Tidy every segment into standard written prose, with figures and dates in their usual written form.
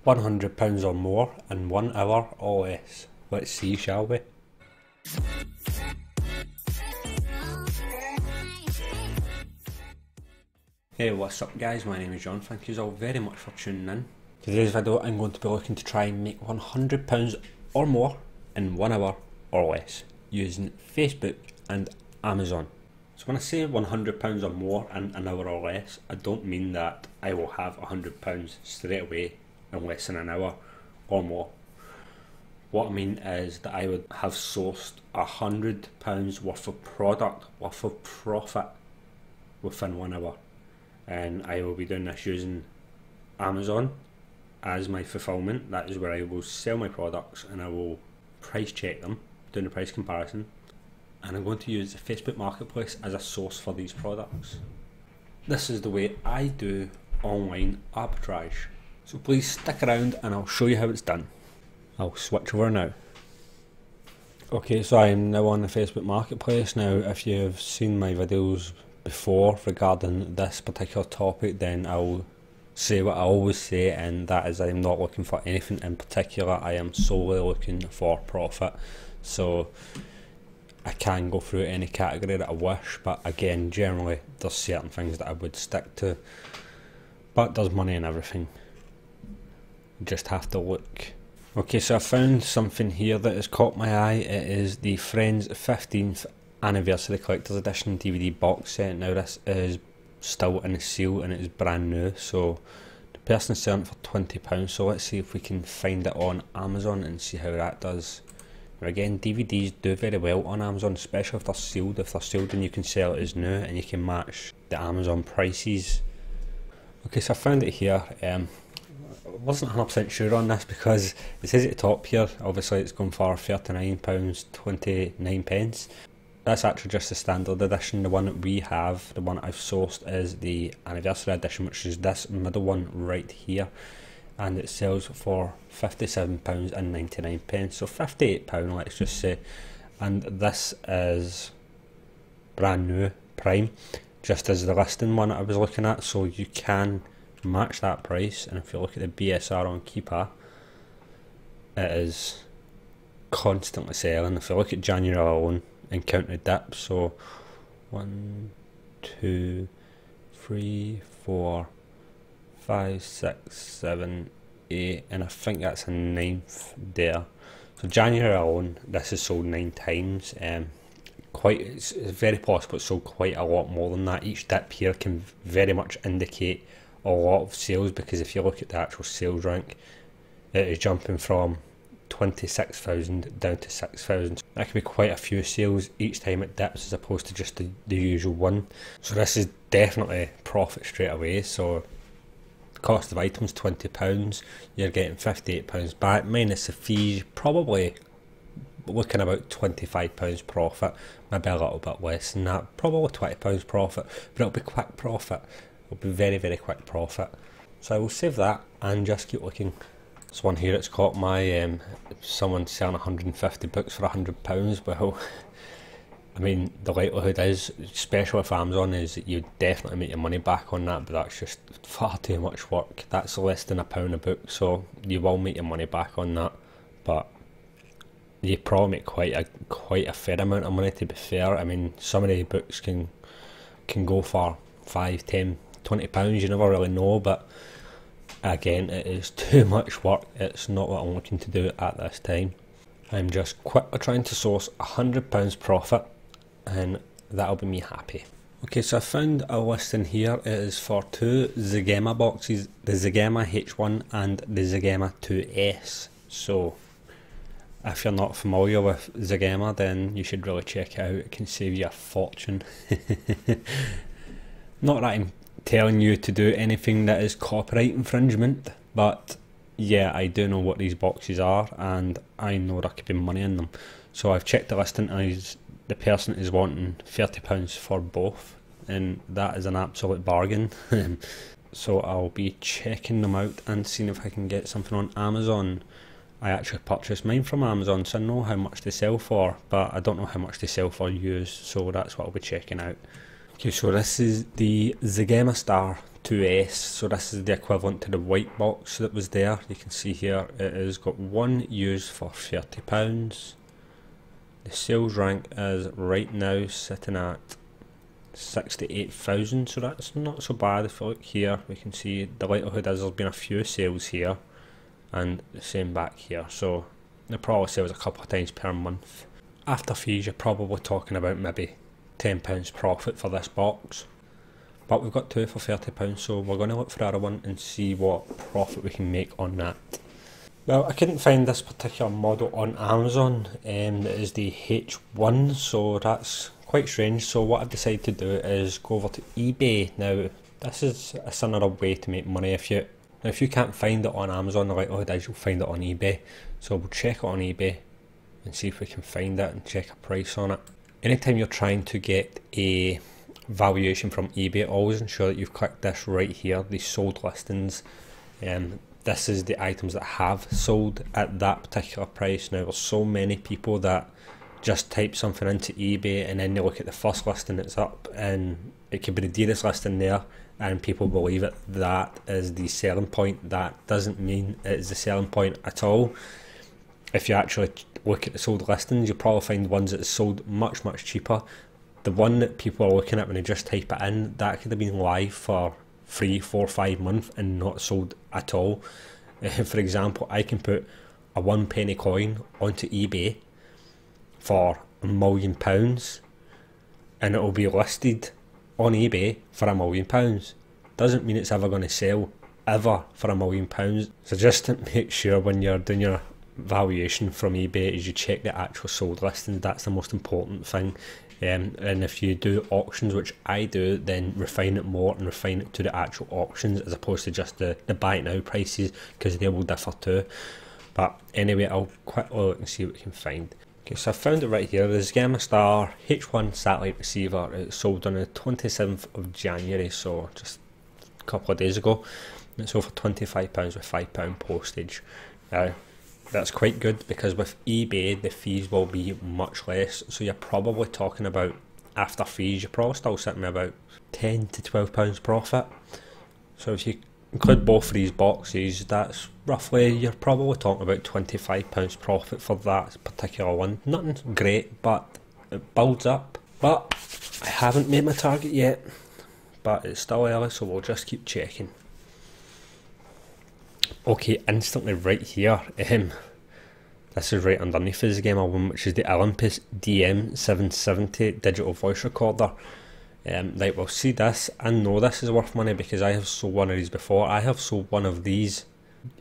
£100 or more in 1 hour or less. Let's see, shall we? Hey, what's up guys, my name is John, thank you all very much for tuning in. Today's video I'm going to be looking to try and make £100 or more in 1 hour or less using Facebook and Amazon. So when I say £100 or more in an hour or less, I don't mean that I will have £100 straight away in less than an hour or more. What I mean is that I would have sourced £100 worth of product, worth of profit within 1 hour. And I will be doing this using Amazon as my fulfillment. That is where I will sell my products and I will price check them, doing a price comparison, and I'm going to use the Facebook Marketplace as a source for these products. This is the way I do online arbitrage, so please stick around and I'll show you how it's done. I'll switch over now. Okay, so I'm now on the Facebook Marketplace. Now if you've seen my videos before regarding this particular topic, then I'll say what I always say, and that is I'm not looking for anything in particular. I am solely looking for profit. So I can go through any category that I wish, but again, generally there's certain things that I would stick to, but there's money in everything. You just have to look. Okay, so I found something here that has caught my eye. It is the Friends 15th Anniversary Collector's Edition DVD box set. Now this is still in the seal and it is brand new, so the person's selling it for £20, so let's see if we can find it on Amazon and see how that does. Now again, DVDs do very well on Amazon, especially if they're sealed. If they're sealed, then you can sell it as new and you can match the Amazon prices. Okay, so I found it here. I wasn't 100% sure on this because it says at the top here, obviously it's going for £39.29. That's actually just the standard edition. The one that we have, the one that I've sourced, is the anniversary edition, which is this middle one right here, and it sells for £57.99, so £58 let's just say. And this is brand new prime, just as the listing one that I was looking at, so you can match that price. And if you look at the BSR on Keeper, it is constantly selling. If you look at January alone and count the dips, so 1, 2, 3, 4, 5, 6, 7, 8, and I think that's a 9th there. So January alone, this is sold 9 times. It's very possible it's sold quite a lot more than that. Each dip here can very much indicate a lot of sales, because if you look at the actual sales rank, it is jumping from 26,000 down to 6,000. That could be quite a few sales each time it dips, as opposed to just the usual one. So this is definitely profit straight away. So the cost of items £20, you're getting £58 back minus the fees, probably looking about £25 profit, maybe a little bit less than that, probably £20 profit, but it'll be quick profit. It'll be very, very quick profit. So I will save that and just keep looking. This one here, it's caught my someone selling 150 books for £100. Well, I mean, the likelihood is, especially with Amazon, is that you definitely make your money back on that, but that's just far too much work. That's less than £1 a book, so you will make your money back on that, but you probably make quite a fair amount of money, to be fair. I mean, some of the books can go for £5, £10, £20, you never really know, but again, it is too much work. It's not what I'm looking to do at this time. I'm just quickly trying to source £100 profit, and that'll be me happy. Okay, so I found a listing here. It is for 2 Zagema boxes, the Zagema H1 and the Zagema 2S. So if you're not familiar with Zagema, then you should really check it out. It can save you a fortune. Not that I'm telling you to do anything that is copyright infringement, but yeah, I do know what these boxes are, and I know there could be money in them. So I've checked the listing, and the person is wanting £30 for both, and that is an absolute bargain. So I'll be checking them out and seeing if I can get something on Amazon. I actually purchased mine from Amazon, so I know how much they sell for, but I don't know how much they sell for used, so that's what I'll be checking out. Okay, so this is the Zagema Star 2S, so this is the equivalent to the white box that was there. You can see here it has got one used for £30. The sales rank is right now sitting at 68,000, so that's not so bad. If you look here, we can see the likelihood is there's been a few sales here, and the same back here, so they probably sells a couple of times per month. After fees, you're probably talking about maybe £10 profit for this box, but we've got two for £30, so we're going to look for the other one and see what profit we can make on that. Well, I couldn't find this particular model on Amazon, that is the H1, so that's quite strange. So what I've decided to do is go over to eBay. Now this is another way to make money. If you can't find it on Amazon, the likelihood is you'll find it on eBay. So we'll check it on eBay and see if we can find it and check a price on it. Anytime you're trying to get a valuation from eBay, always ensure that you've clicked this right here, the sold listings. This is the items that have sold at that particular price. Now there's so many people that just type something into eBay and then they look at the first listing that's up and it could be the dearest listing there and people believe it. That is the selling point. That doesn't mean it is the selling point at all. If you actually look at the sold listings, you'll probably find ones that are sold much cheaper. The one that people are looking at when they just type it in, that could have been live for 3, 4, 5 months and not sold at all. For example, I can put a 1 penny coin onto eBay for £1 million and it will be listed on eBay for £1 million. Doesn't mean it's ever going to sell ever for £1 million. So just to make sure when you're doing your valuation from eBay is you check the actual sold listings. That's the most important thing. And if you do auctions, which I do, then refine it more and refine it to the actual auctions as opposed to just the buy it now prices, because they will differ too. But anyway, I'll quickly look and see what we can find. Okay, so I found it right here. The Zagema Star H1 satellite receiver. It sold on the 27th of January, so just a couple of days ago. It sold for £25 with £5 postage. Now, that's quite good because with eBay the fees will be much less, so you're probably talking about, after fees, you're probably still sitting at about £10 to £12 profit. So if you include both of these boxes, that's roughly, you're probably talking about £25 profit for that particular one. Nothing great, but it builds up. But I haven't made my target yet, but it's still early, so we'll just keep checking. Okay, instantly right here, this is right underneath the Zagema one, which is the Olympus DM770 digital voice recorder. Right, we'll see this. I know this is worth money because I have sold one of these before. I have sold one of these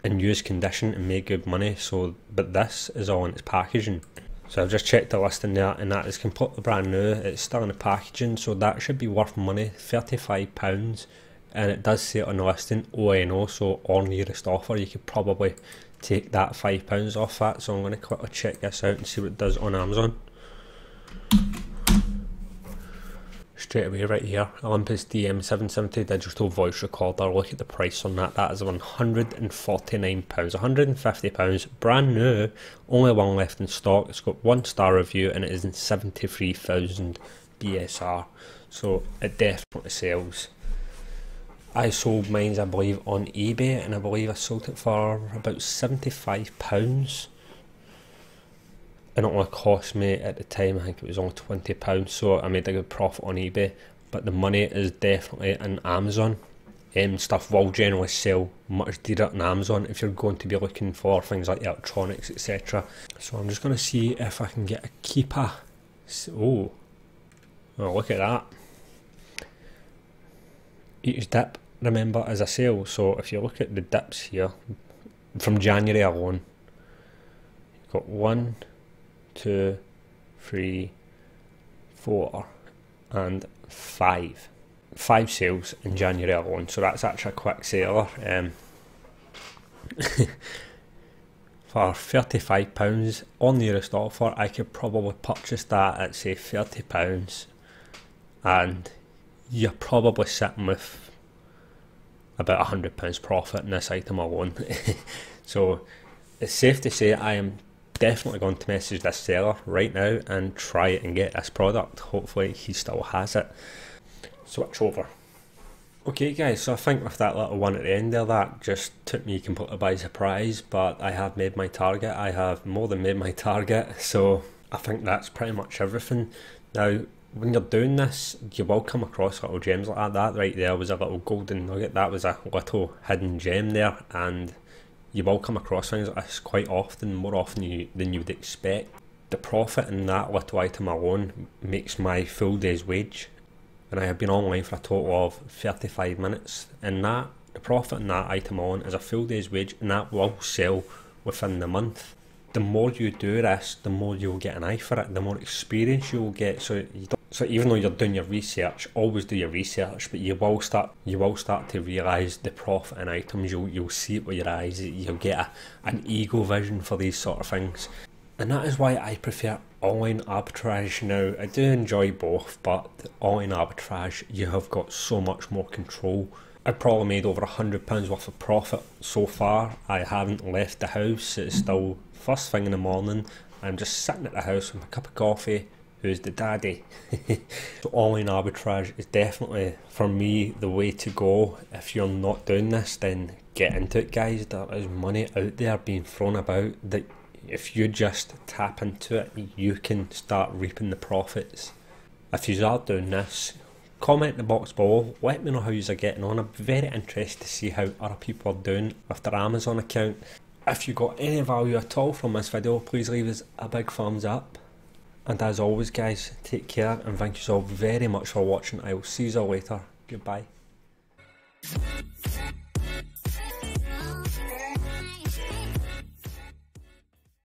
in used condition and made good money. So, but this is all in its packaging. So I've just checked the listing there, and that is completely brand new. It's still in the packaging, so that should be worth money, £35. And it does say on the listing ONO, so or nearest offer. You could probably take that £5 off that. So I'm going to quickly check this out and see what it does on Amazon. Straight away right here, Olympus DM770 digital voice recorder. Look at the price on that. That is £149, £150, brand new, only one left in stock. It's got 1-star review and it is in 73,000 BSR, so it definitely sells. I sold mine, I believe, on eBay, and I believe I sold it for about £75. And it only cost me at the time, I think it was only £20, so I made a good profit on eBay. But the money is definitely in Amazon. Stuff will generally sell much dearer on Amazon if you're going to be looking for things like electronics, etc. So I'm just going to see if I can get a keeper. Oh, look at that. Each dip, remember, is a sale. So if you look at the dips here, from January alone, you've got 1, 2, 3, 4 and 5 sales in January alone, so that's actually a quick seller. For £35 on nearest offer, I could probably purchase that at say £30, and you're probably sitting with about £100 profit in this item alone. So it's safe to say I am definitely going to message this seller right now and try it and get this product. Hopefully he still has it. switch over. Okay guys, so I think with that little one at the end there, that just took me completely by surprise, but I have made my target. I have more than made my target, so I think that's pretty much everything. Now, when you're doing this, you will come across little gems like that. That right there was a little golden nugget. That was a little hidden gem there, and you will come across things like this quite often, more often than you would expect. The profit in that little item alone makes my full day's wage, and I have been online for a total of 35 minutes, and that, the profit in that item alone is a full day's wage, and that will sell within the month. The more you do this, the more you'll get an eye for it, the more experience you'll get. So even though you're doing your research, always do your research, but you will start to realise the profit in items. You'll see it with your eyes. You'll get an ego vision for these sort of things, and that is why I prefer online arbitrage. Now, I do enjoy both, but online arbitrage, you have got so much more control. I've probably made over £100 worth of profit so far. I haven't left the house. It's still first thing in the morning. I'm just sitting at the house with a cup of coffee. Who's the daddy? So online arbitrage is definitely, for me, the way to go. If you're not doing this, then get into it, guys. There is money out there being thrown about that if you just tap into it, you can start reaping the profits. If you are doing this, comment in the box below, let me know how you are getting on. I'm very interested to see how other people are doing with their Amazon account. If you got any value at all from this video, please leave us a big thumbs up. And as always guys, take care and thank you so very much for watching. I will see you all later. Goodbye.